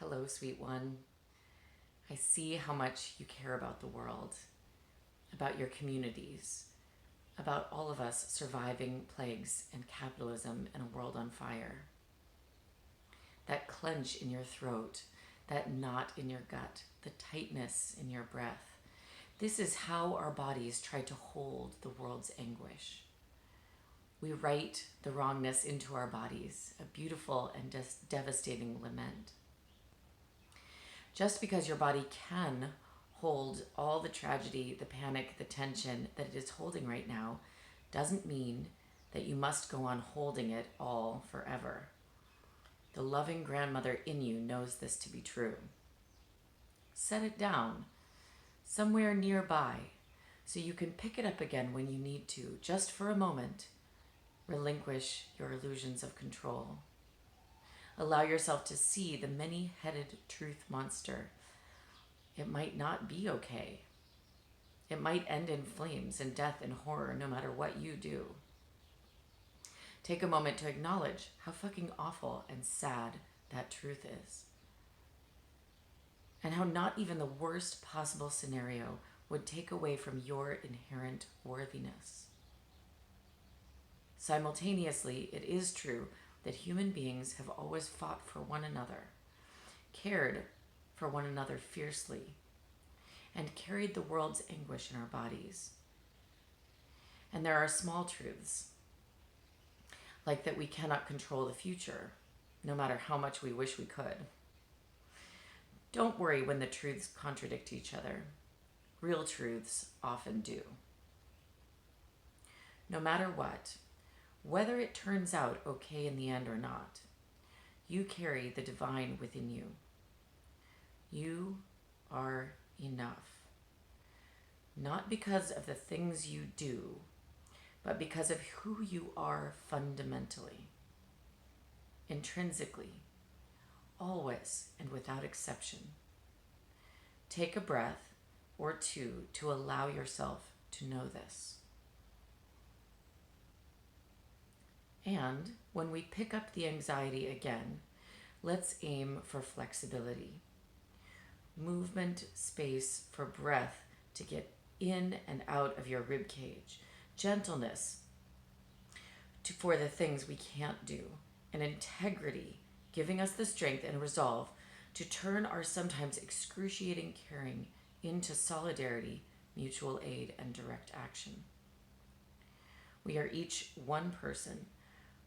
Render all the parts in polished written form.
Hello, sweet one. I see how much you care about the world, about your communities, about all of us surviving plagues and capitalism and a world on fire. That clench in your throat, that knot in your gut, the tightness in your breath. This is how our bodies try to hold the world's anguish. We write the wrongness into our bodies, a beautiful and devastating lament. Just because your body can hold all the tragedy, the panic, the tension that it is holding right now, doesn't mean that you must go on holding it all forever. The loving grandmother in you knows this to be true. Set it down somewhere nearby so you can pick it up again when you need to, just for a moment. Relinquish your illusions of control. Allow yourself to see the many-headed truth monster. It might not be okay. It might end in flames and death and horror no matter what you do. Take a moment to acknowledge how fucking awful and sad that truth is. And how not even the worst possible scenario would take away from your inherent worthiness. Simultaneously, it is true that human beings have always fought for one another, cared for one another fiercely, and carried the world's anguish in our bodies. And there are small truths, like that we cannot control the future, no matter how much we wish we could. Don't worry when the truths contradict each other. Real truths often do. No matter what, whether it turns out okay in the end or not, you carry the divine within you. You are enough. Not because of the things you do, but because of who you are fundamentally, intrinsically, always and without exception. Take a breath or two to allow yourself to know this. And when we pick up the anxiety again, let's aim for flexibility. Movement, space for breath to get in and out of your rib cage. Gentleness for the things we can't do. And integrity, giving us the strength and resolve to turn our sometimes excruciating caring into solidarity, mutual aid, and direct action. We are each one person,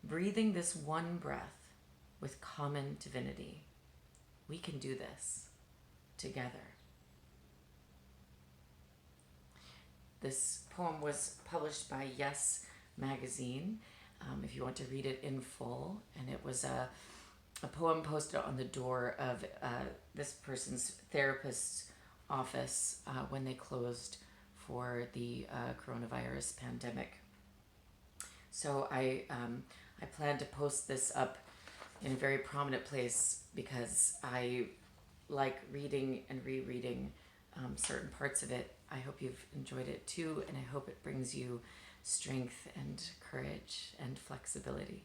breathing this one breath with common divinity. We can do this together. This poem was published by Yes magazine, if you want to read it in full, and it was a poem posted on the door of this person's therapist's office when they closed for the coronavirus pandemic. So I plan to post this up in a very prominent place because I like reading and rereading certain parts of it. I hope you've enjoyed it too, and I hope it brings you strength and courage and flexibility.